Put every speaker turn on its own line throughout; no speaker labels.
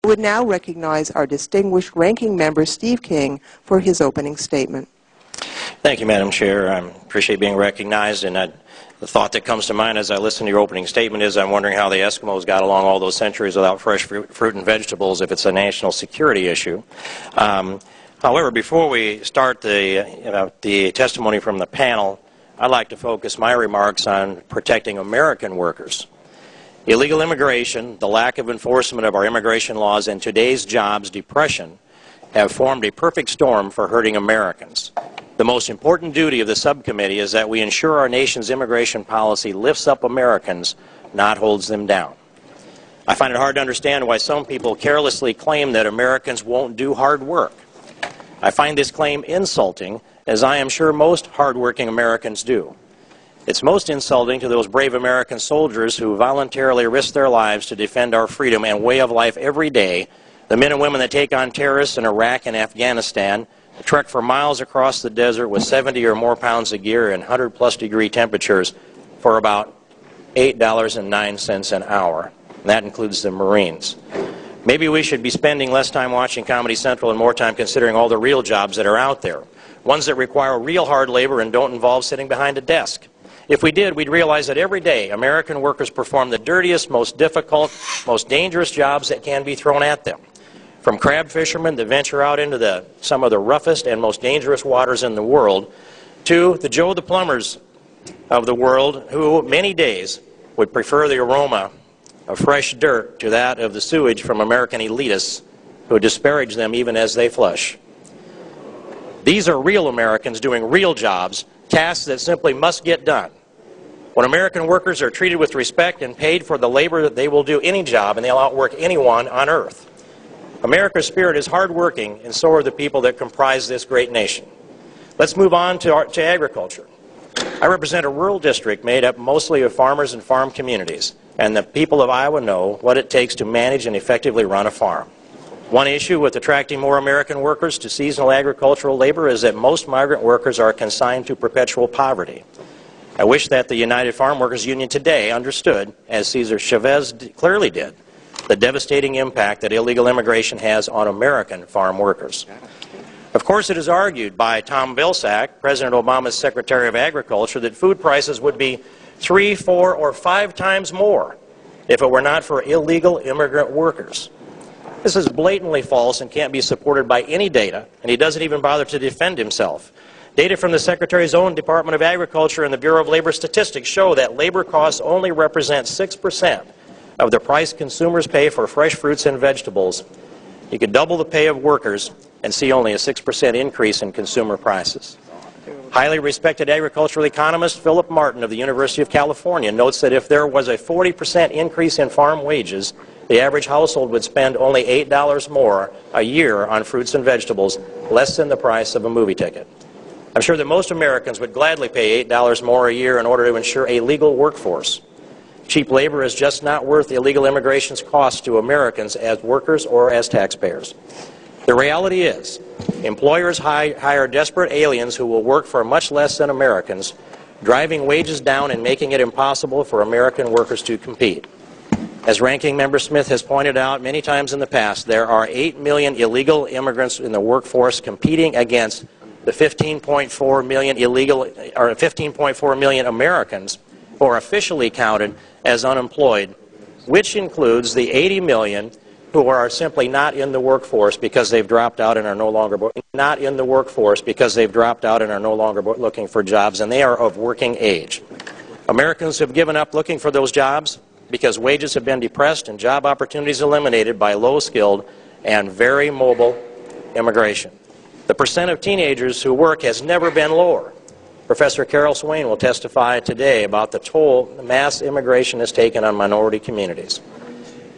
I would now recognize our distinguished ranking member, Steve King, for his opening statement.
Thank you, Madam Chair. I appreciate being recognized, and the thought that comes to mind as I listen to your opening statement is I'm wondering how the Eskimos got along all those centuries without fresh fruit and vegetables if it's a national security issue. However, before we start the testimony from the panel, I'd like to focus my remarks on protecting American workers. Illegal immigration, the lack of enforcement of our immigration laws, and today's jobs depression have formed a perfect storm for hurting Americans. The most important duty of the subcommittee is that we ensure our nation's immigration policy lifts up Americans, not holds them down. I find it hard to understand why some people carelessly claim that Americans won't do hard work. I find this claim insulting, as I am sure most hardworking Americans do. It's most insulting to those brave American soldiers who voluntarily risk their lives to defend our freedom and way of life every day, the men and women that take on terrorists in Iraq and Afghanistan, trek for miles across the desert with 70 or more pounds of gear and 100+ degree temperatures for about $8.09 an hour. And that includes the Marines. Maybe we should be spending less time watching Comedy Central and more time considering all the real jobs that are out there, ones that require real hard labor and don't involve sitting behind a desk. If we did, we'd realize that every day American workers perform the dirtiest, most difficult, most dangerous jobs that can be thrown at them. From crab fishermen that venture out into some of the roughest and most dangerous waters in the world, to the Joe the Plumbers of the world who many days would prefer the aroma of fresh dirt to that of the sewage from American elitists who disparage them even as they flush. These are real Americans doing real jobs, tasks that simply must get done. When American workers are treated with respect and paid for the labor, that they will do any job and they'll outwork anyone on earth. America's spirit is hardworking, and so are the people that comprise this great nation. Let's move on to agriculture. I represent a rural district made up mostly of farmers and farm communities, and the people of Iowa know what it takes to manage and effectively run a farm. One issue with attracting more American workers to seasonal agricultural labor is that most migrant workers are consigned to perpetual poverty. I wish that the United Farm Workers Union today understood, as Cesar Chavez clearly did, the devastating impact that illegal immigration has on American farm workers. Of course, it is argued by Tom Vilsack, President Obama's Secretary of Agriculture, that food prices would be 3, 4, or 5 times more if it were not for illegal immigrant workers. This is blatantly false and can't be supported by any data, and he doesn't even bother to defend himself. Data from the Secretary's own Department of Agriculture and the Bureau of Labor Statistics show that labor costs only represent 6% of the price consumers pay for fresh fruits and vegetables. You could double the pay of workers and see only a 6% increase in consumer prices. Highly respected agricultural economist Philip Martin of the University of California notes that if there was a 40% increase in farm wages, the average household would spend only $8 more a year on fruits and vegetables, less than the price of a movie ticket. I'm sure that most Americans would gladly pay $8 more a year in order to ensure a legal workforce. Cheap labor is just not worth illegal immigration's cost to Americans as workers or as taxpayers. The reality is, employers hire desperate aliens who will work for much less than Americans, driving wages down and making it impossible for American workers to compete. As Ranking Member Smith has pointed out many times in the past, there are 8 million illegal immigrants in the workforce competing against the 15.4 million Americans who are officially counted as unemployed, which includes the 80 million who are simply not in the workforce because they've dropped out and are no longer looking for jobs, and they are of working age. Americans have given up looking for those jobs because wages have been depressed and job opportunities eliminated by low-skilled and very mobile immigration. The percent of teenagers who work has never been lower. Professor Carol Swain will testify today about the toll mass immigration has taken on minority communities.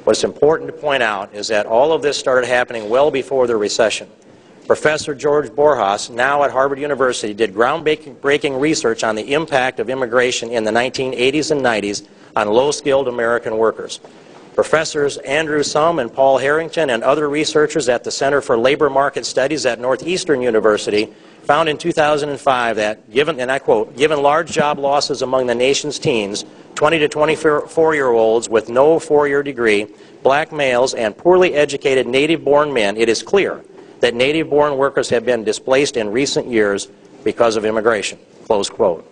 What's important to point out is that all of this started happening well before the recession. Professor George Borjas, now at Harvard University, did groundbreaking research on the impact of immigration in the 1980s and 90s on low-skilled American workers. Professors Andrew Sum and Paul Harrington and other researchers at the Center for Labor Market Studies at Northeastern University found in 2005 that, given, and I quote, given large job losses among the nation's teens, 20 to 24-year-olds with no four-year degree, black males, and poorly educated native-born men, it is clear that native-born workers have been displaced in recent years because of immigration." Close quote.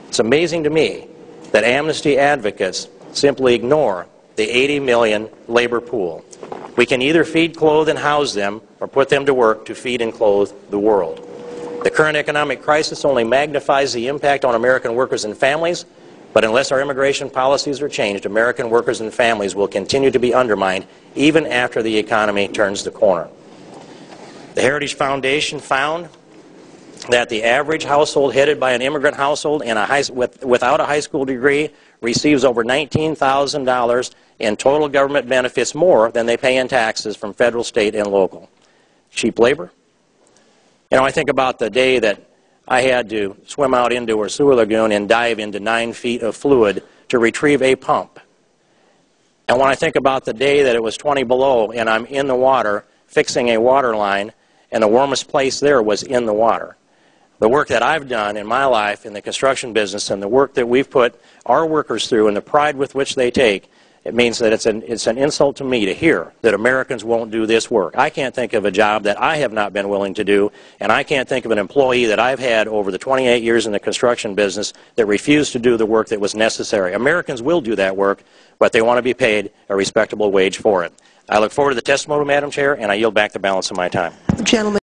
It's amazing to me that amnesty advocates simply ignore the 80 million labor pool. We can either feed, clothe, and house them, or put them to work to feed and clothe the world. The current economic crisis only magnifies the impact on American workers and families, but unless our immigration policies are changed, American workers and families will continue to be undermined even after the economy turns the corner. The Heritage Foundation found that the average household headed by an immigrant household and without a high school degree receives over $19,000 in total government benefits more than they pay in taxes from federal, state, and local. Cheap labor? You know, I think about the day that I had to swim out into a sewer lagoon and dive into 9 feet of fluid to retrieve a pump. And when I think about the day that it was 20 below and I'm in the water fixing a water line, and the warmest place there was in the water. The work that I've done in my life in the construction business and the work that we've put our workers through and the pride with which they take, it means that it's an insult to me to hear that Americans won't do this work. I can't think of a job that I have not been willing to do, and I can't think of an employee that I've had over the 28 years in the construction business that refused to do the work that was necessary. Americans will do that work, but they want to be paid a respectable wage for it. I look forward to the testimony, Madam Chair, and I yield back the balance of my time.
Gentlemen.